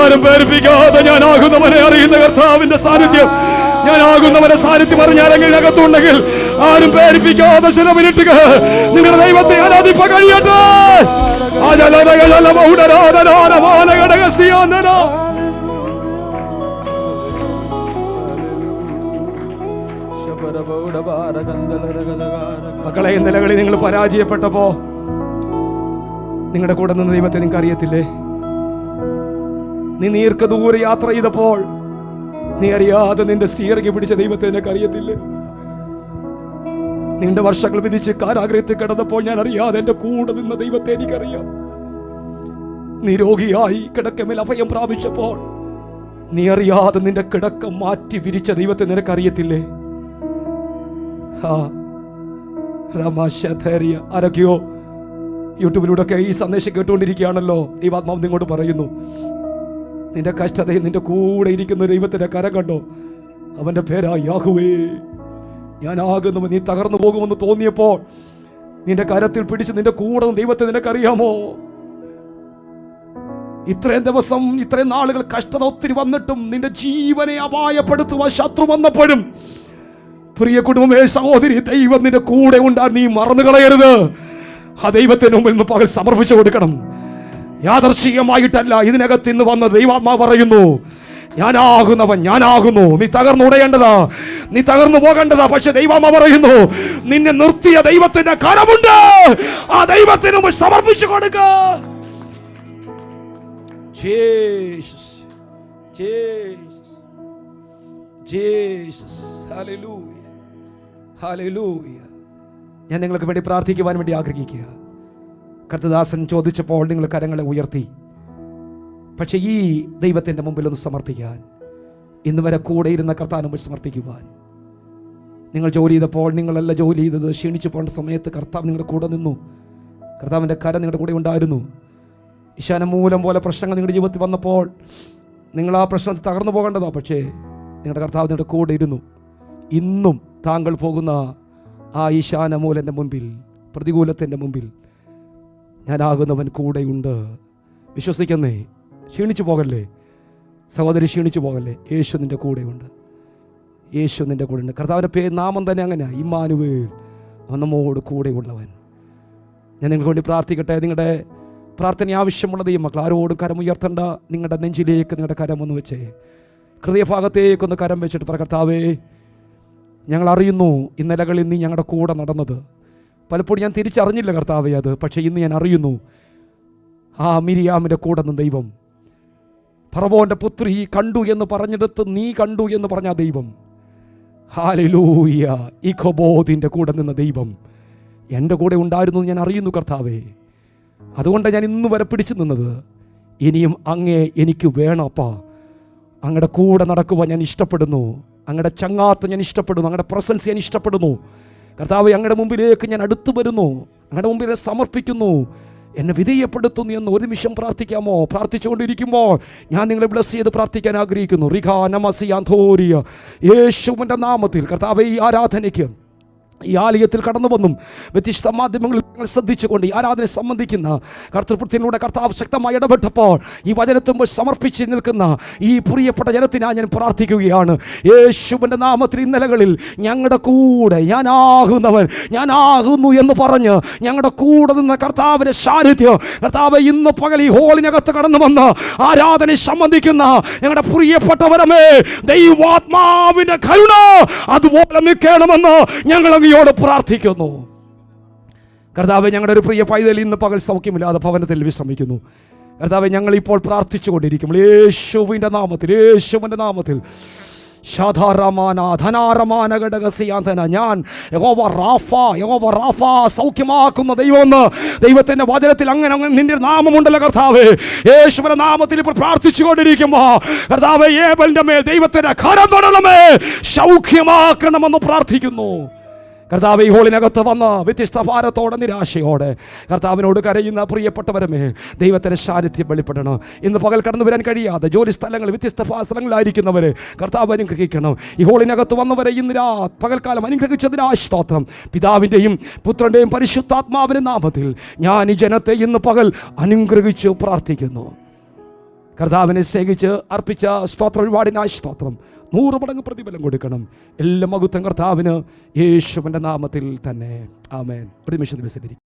ആരും പേരിപ്പിക്കാതെ ഞാനാകുന്നവനെ അറിയുന്ന കർത്താവിന്റെ സാന്നിധ്യം, ഞാനാകുന്നവന്റെ സാന്നിധ്യം അറിഞ്ഞാലെങ്കിൽ അകത്തുണ്ടെങ്കിൽ ആരും പേരിപ്പിക്കാതെ ചില മിനിറ്റുകൾ നിങ്ങളുടെ ദൈവത്തെ ആരാധിപ്പാൻ കഴിയട്ടെ. മക്കളെ, ഇന്നലകളിൽ നിങ്ങൾ പരാജയപ്പെട്ടപ്പോ നിങ്ങളുടെ കൂടെ നിന്ന് ദൈവത്തെ നിങ്ങൾക്ക് അറിയത്തില്ലേ? നീ ദൂരെ യാത്ര ചെയ്തപ്പോൾ നീ അറിയാതെ നിന്റെ സ്റ്റിയറിംഗ് പിടിച്ച ദൈവത്തെ നിനക്ക് അറിയത്തില്ലേ? നിന്റെ വർഷങ്ങൾ വിധിച്ച് കാരാഗ്രഹത്തിൽ കിടന്നപ്പോൾ ഞാൻ അറിയാതെ എന്റെ കൂടെ നിന്ന ദൈവത്തെ എനിക്കറിയാം. നീ രോഗിയായി കിടക്കമേൽ അഭയം പ്രാപിച്ചപ്പോൾ നീ അറിയാതെ നിന്റെ കിടക്ക മാറ്റി വിരിച്ച ദൈവത്തെ നിനക്കറിയത്തില്ലേ? ആരൊക്കെയോ യൂട്യൂബിലൂടെ ഒക്കെ ഈ സന്ദേശം കേട്ടുകൊണ്ടിരിക്കുകയാണല്ലോ. ദൈവാത്മാവ് നിങ്ങോട്ട് പറയുന്നു, നിന്റെ കഷ്ടതയിൽ നിന്റെ കൂടെ ഇരിക്കുന്ന ദൈവത്തിന്റെ കരം കണ്ടോ? അവന്റെ പേരാ യാഹുവേ. ഞാനാകുന്നവൻ. നീ തകർന്നു പോകുമെന്ന് തോന്നിയപ്പോൾ നിന്റെ കരത്തിൽ പിടിച്ച് നിന്റെ കൂടെ ദൈവത്തെ നിനക്കറിയാമോ? ഇത്രയും ദിവസം, ഇത്രയും നാളുകൾ കഷ്ടത ഒത്തിരി വന്നിട്ടും നിന്റെ ജീവനെ അപായപ്പെടുത്തുവാൻ ശത്രു വന്നപ്പോഴും, പ്രിയ കുടുംബമേ, സഹോദരി, ദൈവം നിന്റെ കൂടെ ഉണ്ടാ. നീ മറന്നു കളയരുത്. ആ ദൈവത്തിന് മുമ്പിൽ നിന്ന് പകൽ സമർപ്പിച്ചു കൊടുക്കണം. യാദർശികമായിട്ടല്ല, ഇതിനകത്ത് ഇന്ന് വന്ന ദൈവാത്മാവ് പറയുന്നു, ഞാനാകുന്നവൻ, ഞാനാകുന്നു. നീ തകർന്നുടയേണ്ടതാ, നീ തകർന്നു പോകേണ്ടതാ. പക്ഷെ ദൈവാത്മാവ് പറയുന്നു, നിന്നെ നിർത്തിയ ദൈവത്തിന്റെ കരമുണ്ട്. ആ ദൈവത്തിന് മുമ്പ് സമർപ്പിച്ചു കൊടുക്ക. ഞാൻ നിങ്ങൾക്ക് വേണ്ടി പ്രാർത്ഥിക്കുവാൻ വേണ്ടി ആഗ്രഹിക്കുക. കർത്തദാസൻ ചോദിച്ചപ്പോൾ നിങ്ങൾ കരങ്ങളെ ഉയർത്തി. പക്ഷെ ഈ ദൈവത്തിൻ്റെ മുമ്പിൽ ഒന്ന് സമർപ്പിക്കാൻ, ഇന്ന് വരെ കൂടെ ഇരുന്ന കർത്താവിന് മുമ്പിൽ സമർപ്പിക്കുവാൻ. നിങ്ങൾ ജോലി ചെയ്തപ്പോൾ, നിങ്ങളല്ല ജോലി ചെയ്തത്, ക്ഷീണിച്ചു പോകേണ്ട സമയത്ത് കർത്താവ് നിങ്ങളുടെ കൂടെ നിന്നു. കർത്താവിൻ്റെ കരം നിങ്ങളുടെ കൂടെ ഉണ്ടായിരുന്നു. ഈശാനമൂലം പോലെ പ്രശ്നങ്ങൾ നിങ്ങളുടെ ജീവിതത്തിൽ വന്നപ്പോൾ നിങ്ങൾ ആ പ്രശ്നത്തിൽ തകർന്നു പോകേണ്ടതാ. പക്ഷേ നിങ്ങളുടെ കർത്താവ് നിങ്ങളുടെ കൂടെ ഇരുന്നു. ഇന്നും താങ്കൾ പോകുന്ന ആ ഈശാനമൂലൻ്റെ മുൻപിൽ, പ്രതികൂലത്തിൻ്റെ മുമ്പിൽ ഞാനാകുന്നവൻ കൂടെയുണ്ട്. വിശ്വസിക്കുന്നേ, ക്ഷീണിച്ചു പോകല്ലേ സഹോദരി, ക്ഷീണിച്ചു പോകല്ലേ. യേശു നിൻ്റെ കൂടെയുണ്ട്. യേശു നിൻ്റെ കൂടെയുണ്ട്. കർത്താവിൻ്റെ നാമം തന്നെ അങ്ങനെയാണ്, ഇമ്മാനുവേൽ. അവൻ നമ്മോട് കൂടെയുള്ളവൻ. ഞാൻ നിങ്ങൾക്ക് വേണ്ടി പ്രാർത്ഥിക്കട്ടെ. നിങ്ങളുടെ പ്രാർത്ഥന ആവശ്യമുള്ള ദൈവമക്കൾ ആരോടും കരമുയർത്തേണ്ട. നിങ്ങളുടെ നെഞ്ചിലേക്ക് നിങ്ങളുടെ കരം ഒന്ന് വെച്ചേ, ഹൃദയഭാഗത്തേക്കൊന്ന് കരം വെച്ചിട്ട് പറ, കർത്താവേ, ഞങ്ങൾ അറിയുന്നു ഇന്നലകളിൽ നീ ഞങ്ങളുടെ കൂടെ നടന്നത്. പലപ്പോഴും ഞാൻ തിരിച്ചറിഞ്ഞില്ല കർത്താവേ അത്. പക്ഷേ ഇന്ന് ഞാൻ അറിയുന്നു ആ മിരിയാമിൻ്റെ കൂടെ നിന്ന് ദൈവം ഫറവോന്റെ പുത്രി കണ്ടു എന്ന് പറഞ്ഞിടത്ത് നീ കണ്ടു എന്ന് പറഞ്ഞ ദൈവം, ഹല്ലേലൂയ, ഇഖോബോദിൻ്റെ കൂടെ നിന്ന ദൈവം എൻ്റെ കൂടെ ഉണ്ടായിരുന്നു ഞാൻ അറിയുന്നു കർത്താവേ. അതുകൊണ്ട് ഞാൻ ഇന്ന് വരെ പിടിച്ചു നിന്നത്. ഇനിയും അങ്ങേ എനിക്ക് വേണപ്പാ. അങ്ങയുടെ കൂടെ നടക്കുവാൻ ഞാൻ ഇഷ്ടപ്പെടുന്നു. അങ്ങയുടെ ചങ്ങാത്ത് ഞാൻ ഇഷ്ടപ്പെടുന്നു. അങ്ങയുടെ പ്രസൻസ് ഞാൻ ഇഷ്ടപ്പെടുന്നു കർത്താവേ. അങ്ങയുടെ മുമ്പിലേക്ക് ഞാൻ അടുത്തു വരുന്നു. അങ്ങയുടെ മുമ്പിൽ സമർപ്പിക്കുന്നു. എന്നെ വിധേയപ്പെടുത്തുന്നു എന്ന് ഒരു നിമിഷം പ്രാർത്ഥിക്കാമോ? പ്രാർത്ഥിച്ചുകൊണ്ടിരിക്കുമ്പോൾ ഞാൻ നിങ്ങളെ ബ്ലസ് ചെയ്ത് പ്രാർത്ഥിക്കാൻ ആഗ്രഹിക്കുന്നു. റിഖാ നമസിയാന്തോരിയ യേശുവിൻ്റെ നാമത്തിൽ കർത്താവേ, ഈ ആരാധനയ്ക്ക് ഈ ആലയത്തിൽ കടന്നു വന്നും വ്യത്യസ്ത മാധ്യമങ്ങളിൽ ശ്രദ്ധിച്ചുകൊണ്ട് ഈ ആരാധന സംബന്ധിക്കുന്ന കർത്തൃപ്രത്യത്തിലൂടെ കർത്താവ് ശക്തമായി ഇടപെട്ടപ്പോൾ ഈ വചനത്തുമ്പോൾ സമർപ്പിച്ച് നിൽക്കുന്ന ഈ പ്രിയപ്പെട്ട ജനത്തിനായി ഞാൻ പ്രാർത്ഥിക്കുകയാണ്. യേശുവിൻ്റെ നാമത്തിൽ ഇന്നലകളിൽ ഞങ്ങളുടെ കൂടെ ഞാനാകുന്നു എന്ന് പറഞ്ഞ് ഞങ്ങളുടെ കൂടെ നിന്ന കർത്താവിൻ്റെ സാന്നിധ്യം കർത്താവ് ഇന്ന് പകൽ ഈ ഹോളിനകത്ത് കടന്നു വന്ന് ആരാധന സംബന്ധിക്കുന്ന ഞങ്ങളുടെ പ്രിയപ്പെട്ടവരമേ, ദൈവാത്മാവിൻ്റെ കരുണ അതുപോലെ നിൽക്കണമെന്ന് ഞങ്ങൾ ോട് പ്രാർത്ഥിക്കുന്നു. കർത്താവേ, ഞങ്ങളുടെ ഒരു പ്രിയ പൈതൽ ഇന്ന് പകൽ സൗഖ്യമില്ലാതെ ഭവനത്തിൽ വിശ്രമിക്കുന്നു. കർത്താവേ, ഞങ്ങളിപ്പോൾ പ്രാർത്ഥിച്ചുകൊണ്ടിരിക്കും യേശുവിൻ്റെ നാമത്തിൽ ഞാൻ യഹോവ റാഫ സൗഖ്യമാക്കുന്ന ദൈവമെന്ന് ദൈവത്തിന്റെ വചനത്തിൽ അങ്ങനെ നിന്റെ നാമമുണ്ടല്ലോ കർത്താവേ. യേശുവിന്റെ നാമത്തിൽ ഇപ്പോൾ പ്രാർത്ഥിച്ചുകൊണ്ടിരിക്കുമ്പോ കർത്താവേ, ഏബലിന്റെ മേൽ ദൈവത്തിന്റെ കരം തൊടണമേ, സൗഖ്യമാക്കണമെന്ന് പ്രാർത്ഥിക്കുന്നു. കർത്താവ് ഈ ഹോളിനകത്ത് വന്ന് വ്യത്യസ്ത ഭാരത്തോടെ നിരാശയോടെ കർത്താവിനോട് കരയുന്ന പ്രിയപ്പെട്ടവരമേ, ദൈവത്തിൻ്റെ സാന്നിധ്യം വെളിപ്പെടണം. ഇന്ന് പകൽ കടന്നു വരാൻ കഴിയാതെ ജോലി സ്ഥലങ്ങളിൽ വ്യത്യസ്ത സ്ഥലങ്ങളിലായിരിക്കുന്നവരെ കർത്താവ് അനുഗ്രഹിക്കണം. ഈ ഹോളിനകത്ത് വന്നവരെ ഇന്ന് പകൽക്കാലം അനുഗ്രഹിച്ചതിനായി സ്തോത്രം. പിതാവിൻ്റെയും പുത്രൻ്റെയും പരിശുദ്ധാത്മാവിൻ്റെ നാമത്തിൽ ഞാൻ ഈ ജനത്തെ ഇന്ന് പകൽ അനുഗ്രഹിച്ച് പ്രാർത്ഥിക്കുന്നു. കർത്താവിനെ സ്നേഹിച്ച് അർപ്പിച്ച സ്തോത്ര വഴിപാടിനായി സ്തോത്രം. 100 മടങ്ങ് പ്രതിഫലം കൊടുക്കണം. എല്ലാ മഹത്വം കർത്താവിന് യേശുവിൻ്റെ നാമത്തിൽ തന്നെ. ആമേൻ. ഒരു നിമിഷം ദിവസം